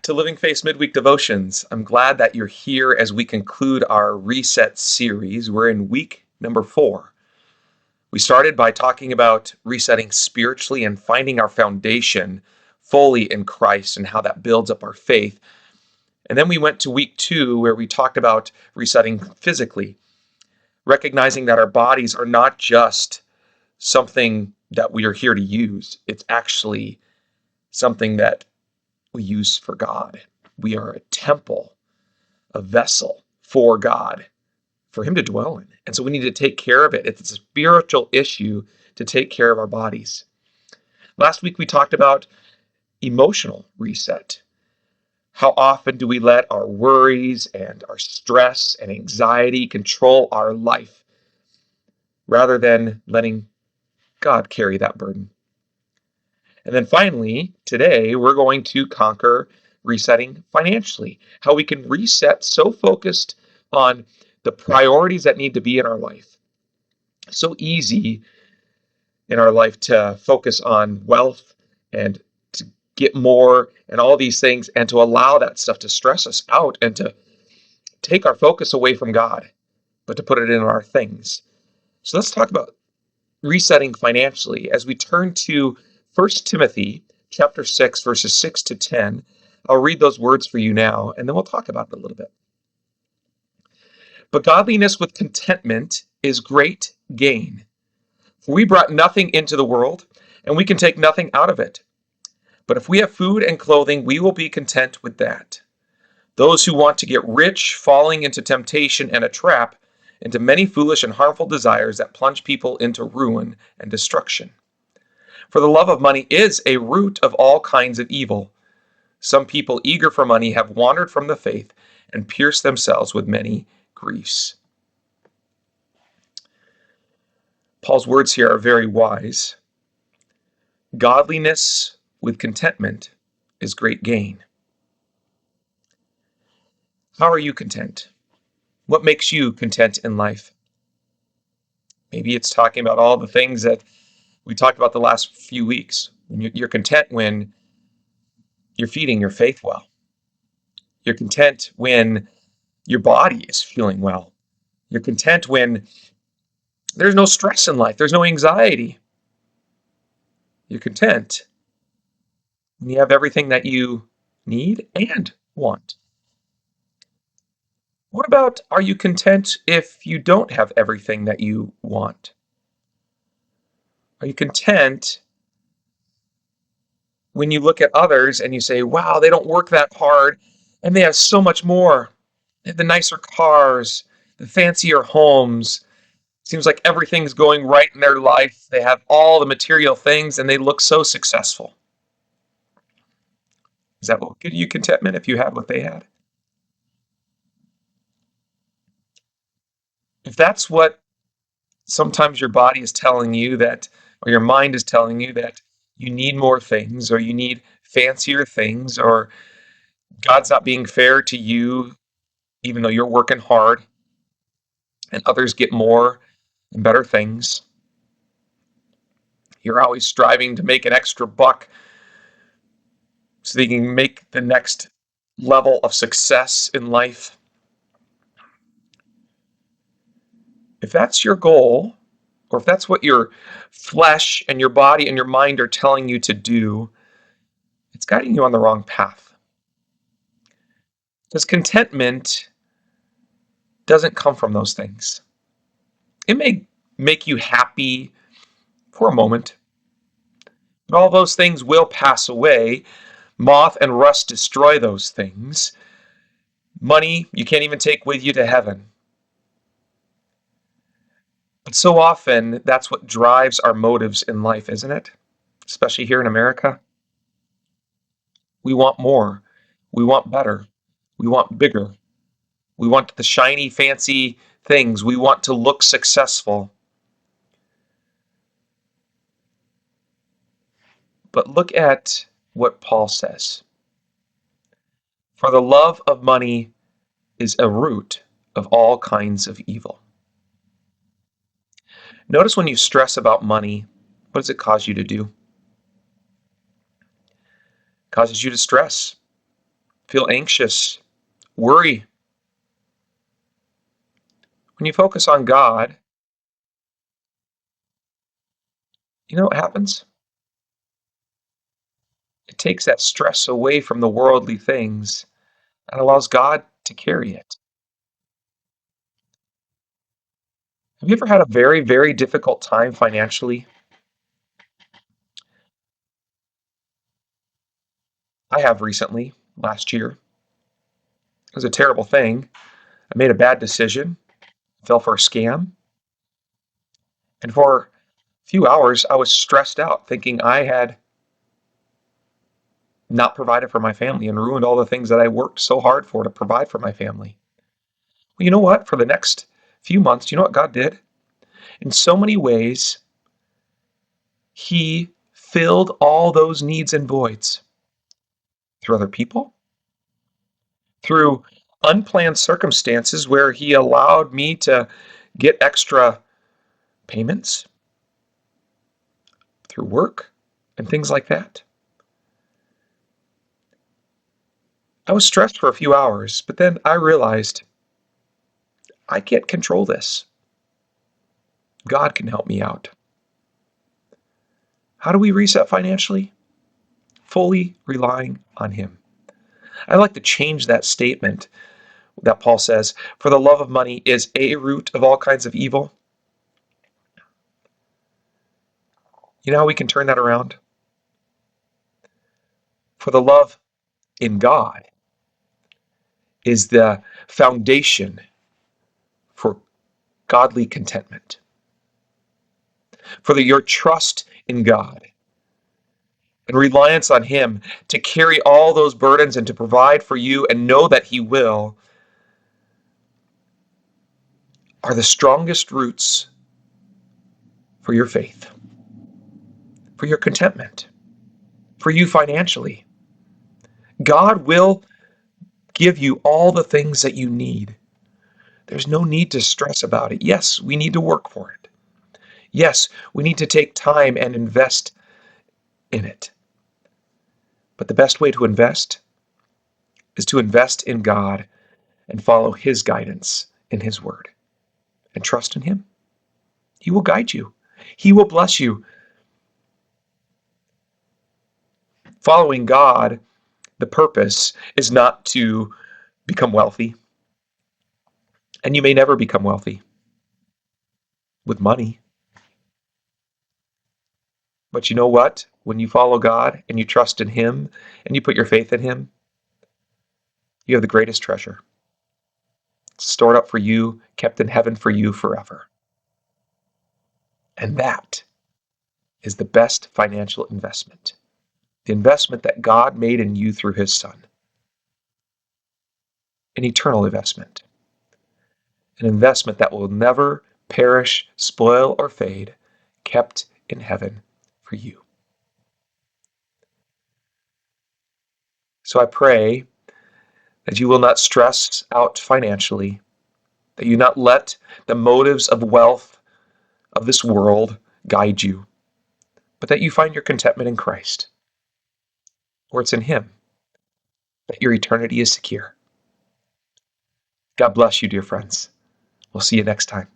to Living Faith's Midweek Devotions. I'm glad that you're here as we conclude our Reset series. We're in week number 4. We started by talking about resetting spiritually and finding our foundation fully in Christ and how that builds up our faith. And then we went to week 2 where we talked about resetting physically, recognizing that our bodies are not just something that we are here to use. It's actually something that we use for God. We are a temple, a vessel for God, for Him to dwell in. And so we need to take care of it. It's a spiritual issue to take care of our bodies. Last week we talked about emotional reset. How often do we let our worries and our stress and anxiety control our life rather than letting God carry that burden? And then finally, today, we're going to conquer resetting financially. How we can reset so focused on the priorities that need to be in our life. So easy in our life to focus on wealth and to get more and all these things and to allow that stuff to stress us out and to take our focus away from God, but to put it in our things. So let's talk about resetting financially as we turn to 1 Timothy chapter 6, verses 6 to 10. I'll read those words for you now, and then we'll talk about it a little bit. But godliness with contentment is great gain. For we brought nothing into the world, and we can take nothing out of it. But if we have food and clothing, we will be content with that. Those who want to get rich, falling into temptation and a trap, into many foolish and harmful desires that plunge people into ruin and destruction. For the love of money is a root of all kinds of evil. Some people eager for money have wandered from the faith and pierced themselves with many griefs. Paul's words here are very wise. Godliness with contentment is great gain. How are you content? What makes you content in life? Maybe it's talking about all the things that we talked about the last few weeks. You're content when you're feeding your faith well. You're content when your body is feeling well. You're content when there's no stress in life. There's no anxiety. You're content when you have everything that you need and want. What about, are you content if you don't have everything that you want? Are you content when you look at others and you say, wow, they don't work that hard and they have so much more? They have the nicer cars, the fancier homes. Seems like everything's going right in their life. They have all the material things and they look so successful. Is that what will give you contentment if you had what they had? If that's what sometimes your body is telling you that, or your mind is telling you that you need more things, or you need fancier things, or God's not being fair to you, even though you're working hard, and others get more and better things. You're always striving to make an extra buck so that you can make the next level of success in life. If that's your goal, or if that's what your flesh and your body and your mind are telling you to do, it's guiding you on the wrong path. Because contentment doesn't come from those things. It may make you happy for a moment, but all those things will pass away. Moth and rust destroy those things. Money, you can't even take with you to heaven. But so often, that's what drives our motives in life, isn't it? Especially here in America. We want more. We want better. We want bigger. We want the shiny, fancy things. We want to look successful. But look at what Paul says. For the love of money is a root of all kinds of evil. Notice when you stress about money, what does it cause you to do? It causes you to stress. feel anxious, worry. When you focus on God, you know what happens? It takes that stress away from the worldly things and allows God to carry it. Have you ever had a very, very difficult time financially? I have recently, last year. It was a terrible thing. I made a bad decision, fell for a scam, and for a few hours I was stressed out thinking I had not provided for my family and ruined all the things that I worked so hard for to provide for my family. Well, you know what? For the next few months, you know what God did? In so many ways, He filled all those needs and voids through other people, through unplanned circumstances where He allowed me to get extra payments through work and things like that. I was stressed for a few hours, but then I realized I can't control this. God can help me out. How do we reset financially? Fully relying on Him. I like to change that statement that Paul says, for the love of money is a root of all kinds of evil. You know how we can turn that around? For the love in God is the foundation for godly contentment. For your trust in God and reliance on Him to carry all those burdens and to provide for you and know that He will are the strongest roots for your faith, for your contentment, for you financially. God will give you all the things that you need. There's no need to stress about it. Yes, we need to work for it. Yes, we need to take time and invest in it. But the best way to invest is to invest in God and follow His guidance in His Word and trust in Him. He will guide you. He will bless you. Following God, the purpose is not to become wealthy. And you may never become wealthy with money. But you know what? When you follow God and you trust in Him and you put your faith in Him, you have the greatest treasure. It's stored up for you, kept in heaven for you forever. And that is the best financial investment. The investment that God made in you through His Son. An eternal investment. An investment that will never perish, spoil, or fade, kept in heaven for you. So I pray that you will not stress out financially, that you not let the motives of wealth of this world guide you, but that you find your contentment in Christ, or it's in Him, that your eternity is secure. God bless you, dear friends. We'll see you next time.